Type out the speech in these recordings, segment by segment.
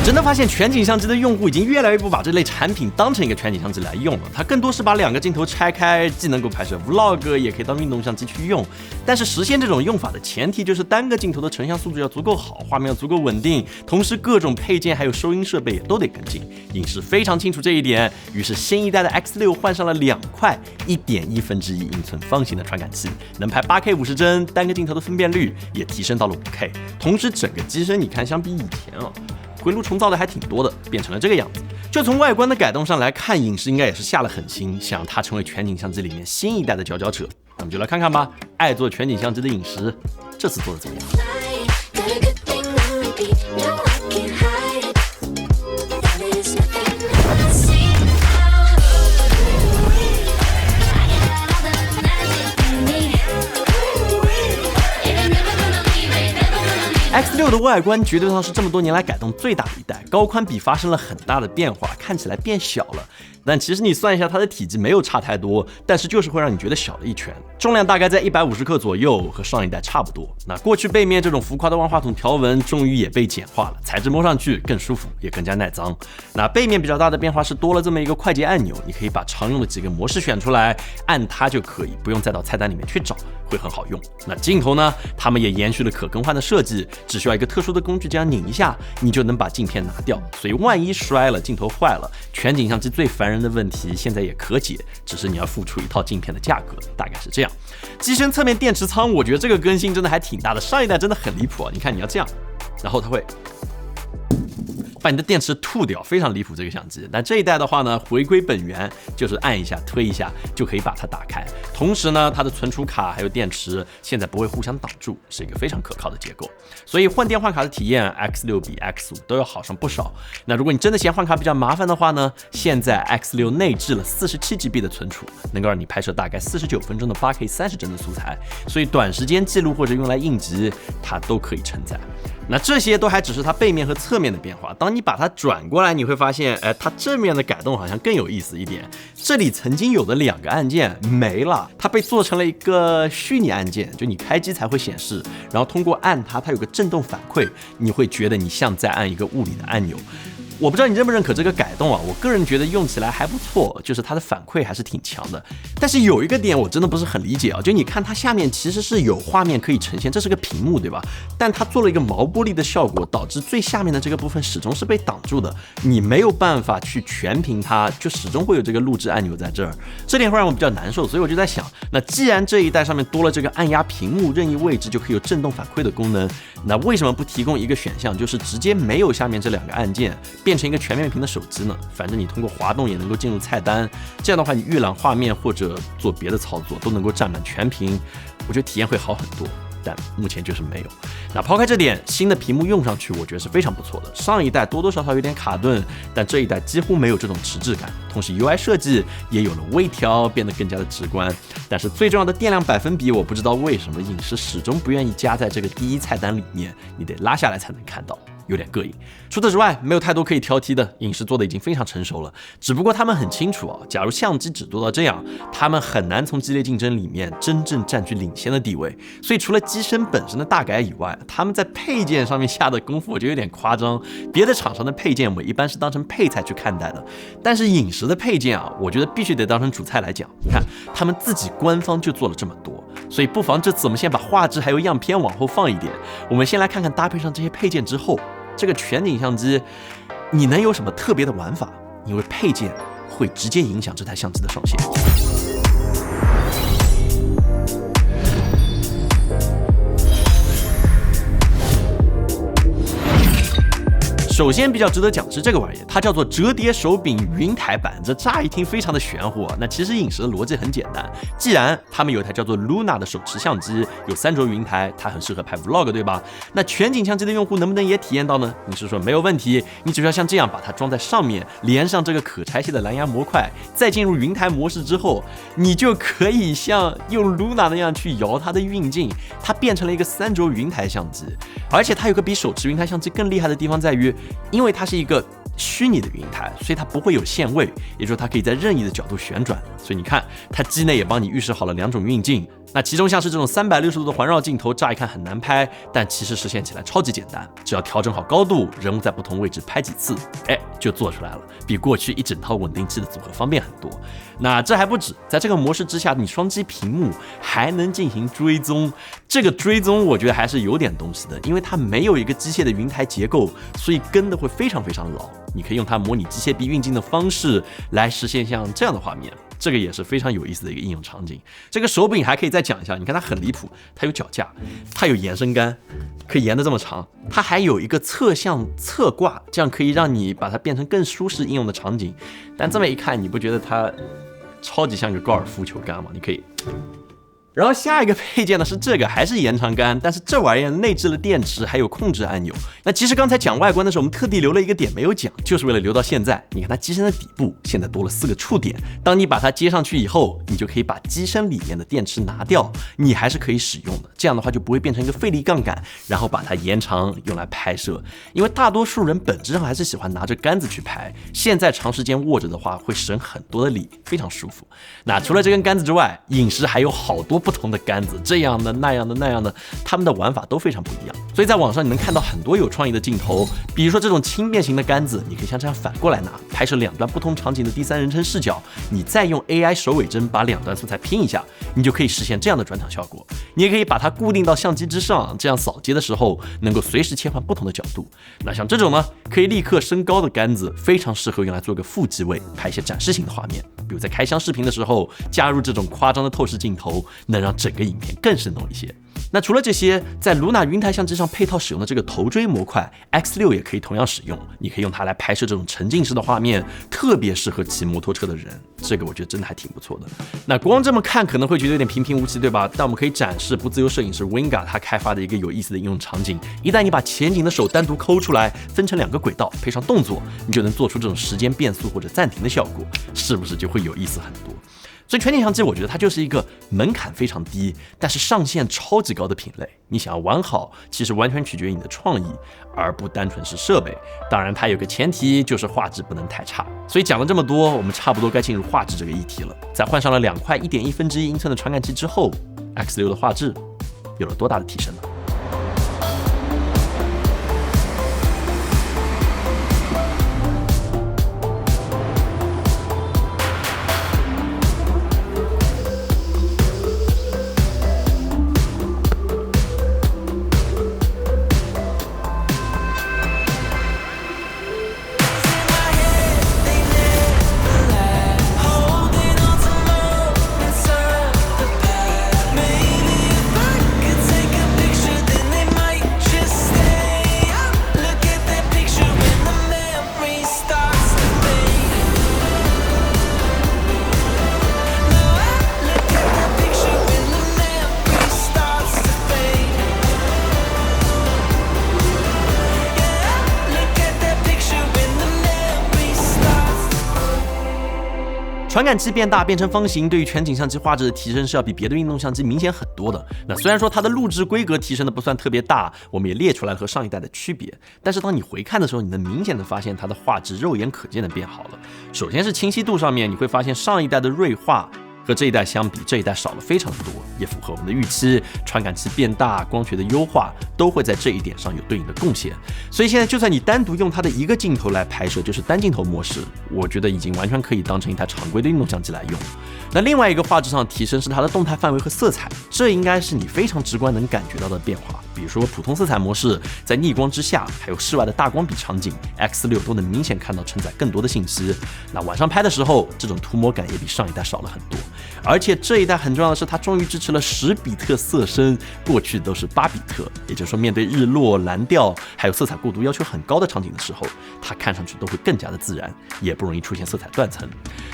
真的发现全景相机的用户已经越来越不把这类产品当成一个全景相机来用了，它更多是把2个镜头拆开，既能够拍摄 vlog， 也可以当运动相机去用。但是实现这种用法的前提就是单个镜头的成像素质要足够好，画面要足够稳定，同时各种配件还有收音设备也都得跟进。影视非常清楚这一点，于是新一代的 X6 换上了2块1.1英寸方形的传感器，能拍 8K 50帧，单个镜头的分辨率也提升到了5K， 同时整个机身你看相比以前回炉重造的还挺多的，变成了这个样子。就从外观的改动上来看，影视应该也是下了狠心，想让它成为全景相机里面新一代的佼佼者。那我们就来看看吧，爱做全景相机的影视这次做的怎么样？X6 的外观绝对上是这么多年来改动最大的一代，高宽比发生了很大的变化，看起来变小了。但其实你算一下，它的体积没有差太多，但是就是会让你觉得小了一圈。重量大概在150克左右，和上一代差不多。那过去背面这种浮夸的万花筒条纹终于也被简化了，材质摸上去更舒服，也更加耐脏。那背面比较大的变化是多了这么一个快捷按钮，你可以把常用的几个模式选出来，按它就可以，不用再到菜单里面去找，会很好用。那镜头呢，他们也延续了可更换的设计，只需要一个特殊的工具，这样拧一下，你就能把镜片拿掉。所以万一摔了，镜头坏了，全景相机最烦人的问题现在也可解，只是你要付出一套镜片的价格，大概是这样。机身侧面电池仓，我觉得这个更新真的还挺大的，上一代真的很离谱啊！你看你要这样，然后它会把你的电池吐掉，非常离谱这个相机。但这一代的话呢，回归本源，就是按一下推一下就可以把它打开。同时呢，它的存储卡还有电池现在不会互相挡住，是一个非常可靠的结构。所以换电换卡的体验 X6 比 X5 都要好上不少。那如果你真的嫌换卡比较麻烦的话呢，现在 X6 内置了47GB 的存储，能够让你拍摄大概49分钟的 8K 30帧的素材，所以短时间记录或者用来应急，它都可以承载。那这些都还只是它背面和侧面的变化，当你把它转过来，你会发现，它正面的改动好像更有意思一点。这里曾经有的2个按键没了，它被做成了一个虚拟按键，就你开机才会显示，然后通过按它，它有个震动反馈，你会觉得你像在按一个物理的按钮。我不知道你认不认可这个改动啊，我个人觉得用起来还不错，就是它的反馈还是挺强的。但是有一个点我真的不是很理解啊，就你看它下面其实是有画面可以呈现，这是个屏幕对吧？但它做了一个毛玻璃的效果，导致最下面的这个部分始终是被挡住的，你没有办法去全屏它，就始终会有这个录制按钮在这儿，这点会让我比较难受。所以我就在想，那既然这一代上面多了这个按压屏幕任意位置就可以有震动反馈的功能，那为什么不提供一个选项，就是直接没有下面这2个按键，变成一个全面屏的手机呢？反正你通过滑动也能够进入菜单，这样的话你预览画面或者做别的操作都能够占满全屏，我觉得体验会好很多。但目前就是没有。那抛开这点，新的屏幕用上去我觉得是非常不错的。上一代多多少少有点卡顿，但这一代几乎没有这种迟滞感，同时 UI 设计也有了微调，变得更加的直观。但是最重要的电量百分比，我不知道为什么影视始终不愿意加在这个第一菜单里面，你得拉下来才能看到，有点膈应。除此之外，没有太多可以挑剔的，影视做的已经非常成熟了。只不过他们很清楚啊，假如相机只做到这样，他们很难从激烈竞争里面真正占据领先的地位。所以除了机身本身的大改以外，他们在配件上面下的功夫我觉得有点夸张。别的厂商的配件我一般是当成配菜去看待的，但是影视的配件啊，我觉得必须得当成主菜来讲。你看他们自己官方就做了这么多，所以不妨这次我们先把画质还有样片往后放一点，我们先来看看搭配上这些配件之后，这个全景相机你能有什么特别的玩法？因为配件会直接影响这台相机的上限。首先比较值得讲的是这个玩意，它叫做折叠手柄云台版，这乍一听非常的玄乎啊。那其实影视的逻辑很简单，既然他们有一台叫做 Luna 的手持相机，有3轴云台，它很适合拍 vlog 对吧？那全景相机的用户能不能也体验到呢？影视说没有问题，你只需要像这样把它装在上面，连上这个可拆卸的蓝牙模块，再进入云台模式之后，你就可以像用 Luna 那样去摇它的运镜，它变成了一个3轴云台相机。而且它有个比手持云台相机更厉害的地方在于，因为它是一个虚拟的云台，所以它不会有限位，也就是说它可以在任意的角度旋转。所以你看，它机内也帮你预示好了2种运镜，那其中像是这种360度的环绕镜头，乍一看很难拍，但其实实现起来超级简单，只要调整好高度，人物在不同位置拍几次，就做出来了，比过去一整套稳定器的组合方便很多。那这还不止，在这个模式之下，你双击屏幕还能进行追踪。这个追踪我觉得还是有点东西的，因为它没有一个机械的云台结构，所以跟的会非常非常牢。你可以用它模拟机械臂运镜的方式来实现像这样的画面，这个也是非常有意思的一个应用场景。这个手柄还可以再讲一下，你看它很离谱，它有脚架，它有延伸杆，可以延得这么长，它还有一个侧向侧挂，这样可以让你把它变成更舒适应用的场景。但这么一看，你不觉得它超级像一个高尔夫球杆吗？你可以。然后下一个配件呢是这个，还是延长杆，但是这玩意儿内置了电池，还有控制按钮。那其实刚才讲外观的时候，我们特地留了一个点没有讲，就是为了留到现在。你看它机身的底部现在多了4个触点，当你把它接上去以后，你就可以把机身里面的电池拿掉，你还是可以使用的。这样的话就不会变成一个费力杠杆，然后把它延长用来拍摄。因为大多数人本质上还是喜欢拿着杆子去拍，现在长时间握着的话会省很多的力，非常舒服。那除了这根杆子之外，影视还有好多不同的杆子，这样的那样的那样的，他们的玩法都非常不一样。所以在网上你能看到很多有创意的镜头，比如说这种轻便型的杆子，你可以像这样反过来拿，拍摄两端不同场景的第三人称视角，你再用 AI 首尾帧把两段素材拼一下，你就可以实现这样的转场效果。你也可以把它固定到相机之上，这样扫街的时候能够随时切换不同的角度。那像这种呢，可以立刻升高的杆子，非常适合用来做个副机位，拍一些展示型的画面，比如在开箱视频的时候加入这种夸张的透视镜头，能让整个影片更生动一些。那除了这些，在 Luna 云台相机上配套使用的这个头锥模块 X6 也可以同样使用，你可以用它来拍摄这种沉浸式的画面，特别适合骑摩托车的人，这个我觉得真的还挺不错的。那光这么看可能会觉得有点平平无奇，对吧？但我们可以展示不自由摄影师 Winga 他开发的一个有意思的应用场景，一旦你把前景的手单独抠出来，分成2个轨道，配上动作，你就能做出这种时间变速或者暂停的效果，是不是就会有意思很多？所以全景相机我觉得它就是一个门槛非常低，但是上限超级高的品类。你想要玩好，其实完全取决于你的创意，而不单纯是设备。当然它有个前提，就是画质不能太差。所以讲了这么多，我们差不多该进入画质这个议题了。在换上了2块1.1英寸的传感器之后， X6 的画质有了多大的提升呢？传感器变大变成方形，对于全景相机画质的提升是要比别的运动相机明显很多的。那虽然说它的录制规格提升的不算特别大，我们也列出来了和上一代的区别，但是当你回看的时候，你能明显的发现它的画质肉眼可见的变好了。首先是清晰度上面，你会发现上一代的锐化和这一代相比，这一代少了非常多，也符合我们的预期。传感器变大，光学的优化都会在这一点上有对应的贡献。所以现在就算你单独用它的一个镜头来拍摄，就是单镜头模式，我觉得已经完全可以当成一台常规的运动相机来用。那另外一个画质上的提升是它的动态范围和色彩，这应该是你非常直观能感觉到的变化。比如说普通色彩模式，在逆光之下，还有室外的大光比场景 ，X6 都能明显看到承载更多的信息。那晚上拍的时候，这种涂抹感也比上一代少了很多。而且这一代很重要的是，它终于支持了10比特色深，过去都是8比特，也就是说面对日落、蓝调还有色彩过渡要求很高的场景的时候，它看上去都会更加的自然，也不容易出现色彩断层。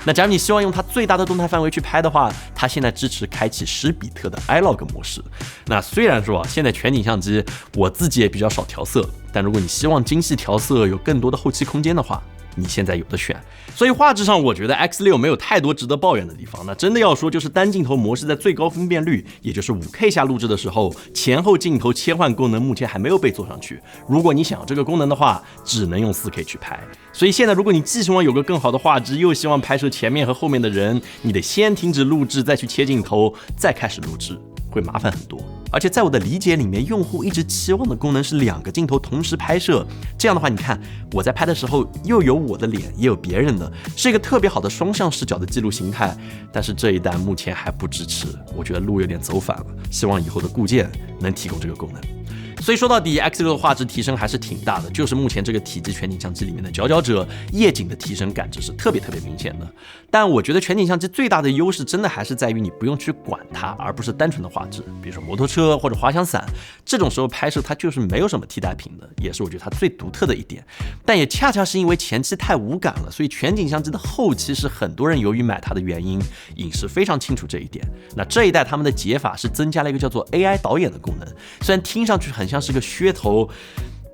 那假如你希望用它最大的动态范围去拍的话，它现在支持开启10比特的 iLog 模式。那虽然说现在全景相机我自己也比较少调色，但如果你希望精细调色有更多的后期空间的话，你现在有的选。所以画质上我觉得 X6 没有太多值得抱怨的地方。那真的要说，就是单镜头模式在最高分辨率，也就是 5K 下录制的时候，前后镜头切换功能目前还没有被做上去。如果你想要这个功能的话，只能用 4K 去拍。所以现在如果你既希望有个更好的画质，又希望拍摄前面和后面的人，你得先停止录制，再去切镜头，再开始录制。会麻烦很多。而且在我的理解里面，用户一直期望的功能是2个镜头同时拍摄，这样的话，你看我在拍的时候又有我的脸，也有别人的，是一个特别好的双向视角的记录形态。但是这一代目前还不支持，我觉得路有点走反了，希望以后的固件能提供这个功能。所以说到底 X6 的画质提升还是挺大的，就是目前这个体积全景相机里面的佼佼者，夜景的提升感知是特别明显的。但我觉得全景相机最大的优势真的还是在于你不用去管它，而不是单纯的画质。比如说摩托车或者滑翔伞，这种时候拍摄它就是没有什么替代品的，也是我觉得它最独特的一点。但也恰恰是因为前期太无感了，所以全景相机的后期是很多人由于买它的原因。影视非常清楚这一点。那这一代他们的解法是增加了一个叫做 AI 导演的功能，虽然听上去很像是个噱头，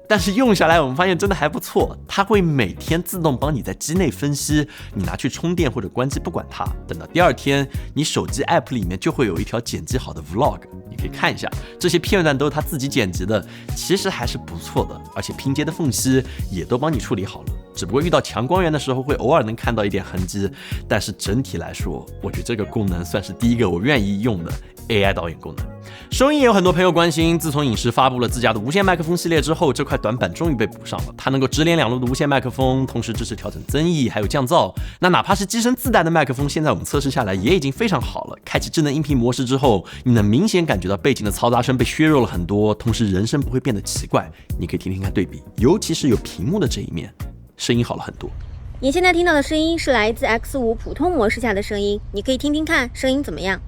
但是用下来我们发现真的还不错。它会每天自动帮你在机内分析，你拿去充电或者关机不管它，等到第2天你手机 app 里面就会有一条剪辑好的 vlog， 你可以看一下，这些片段都是他自己剪辑的，其实还是不错的，而且拼接的缝隙也都帮你处理好了。只不过遇到强光源的时候会偶尔能看到一点痕迹，但是整体来说，我觉得这个功能算是第一个我愿意用的 AI 导演功能。收音也有很多朋友关心，自从影视发布了自家的无线麦克风系列之后，这块短板终于被补上了。它能够直连2路的无线麦克风，同时支持调整增益还有降噪。那哪怕是机身自带的麦克风，现在我们测试下来也已经非常好了。开启智能音频模式之后，你能明显感觉到背景的嘈杂声被削弱了很多，同时人声不会变得奇怪。你可以听听看对比，尤其是有屏幕的这一面，声音好了很多。你现在听到的声音是来自 X5 普通模式下的声音，你可以听听看声音怎么样。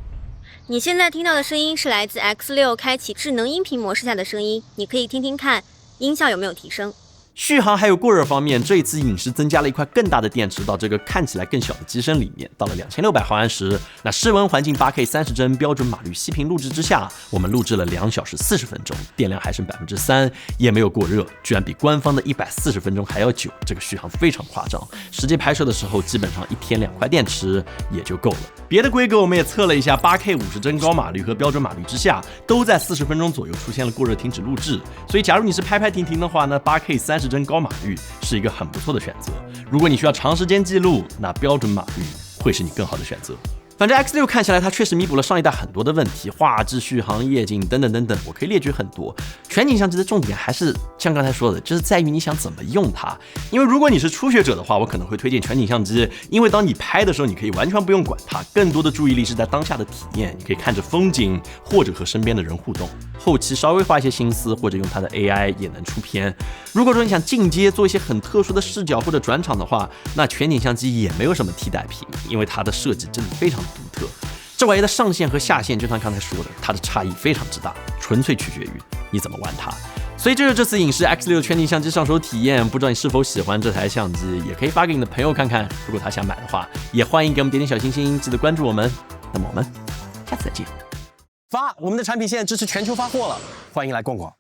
你现在听到的声音是来自 X6 开启智能音频模式下的声音，你可以听听看音效有没有提升。续航还有过热方面，这一次影视增加了一块更大的电池到这个看起来更小的机身里面，到了2600毫安时。那室温环境 8K 30帧标准码率息屏录制之下，我们录制了2小时40分钟，电量还剩 3%， 也没有过热，居然比官方的140分钟还要久，这个续航非常夸张。实际拍摄的时候，基本上1天2块电池也就够了。别的规格我们也测了一下， 8K 50帧高码率和标准码率之下，都在40分钟左右出现了过热停止录制。所以假如你是拍拍停停的话呢， 8K 30帧高码率是一个很不错的选择。如果你需要长时间记录，那标准码率会是你更好的选择。反正 X6 看起来它确实弥补了上一代很多的问题，画质、续航、夜景等等，我可以列举很多。全景相机的重点还是像刚才说的，就是在于你想怎么用它。因为如果你是初学者的话，我可能会推荐全景相机，因为当你拍的时候，你可以完全不用管它，更多的注意力是在当下的体验，你可以看着风景或者和身边的人互动。后期稍微花一些心思或者用它的 AI 也能出片。如果说你想进阶做一些很特殊的视角或者转场的话，那全景相机也没有什么替代品，因为它的设计真的非常独特。这玩意的上限和下限，就像刚才说的，它的差异非常之大，纯粹取决于你怎么玩它。所以这是这次影视 X6 全景相机上手体验，不知道你是否喜欢这台相机，也可以发给你的朋友看看。如果他想买的话，也欢迎给我们点点小心心，记得关注我们。那么我们下次再见。我们的产品现在支持全球发货了，欢迎来逛逛。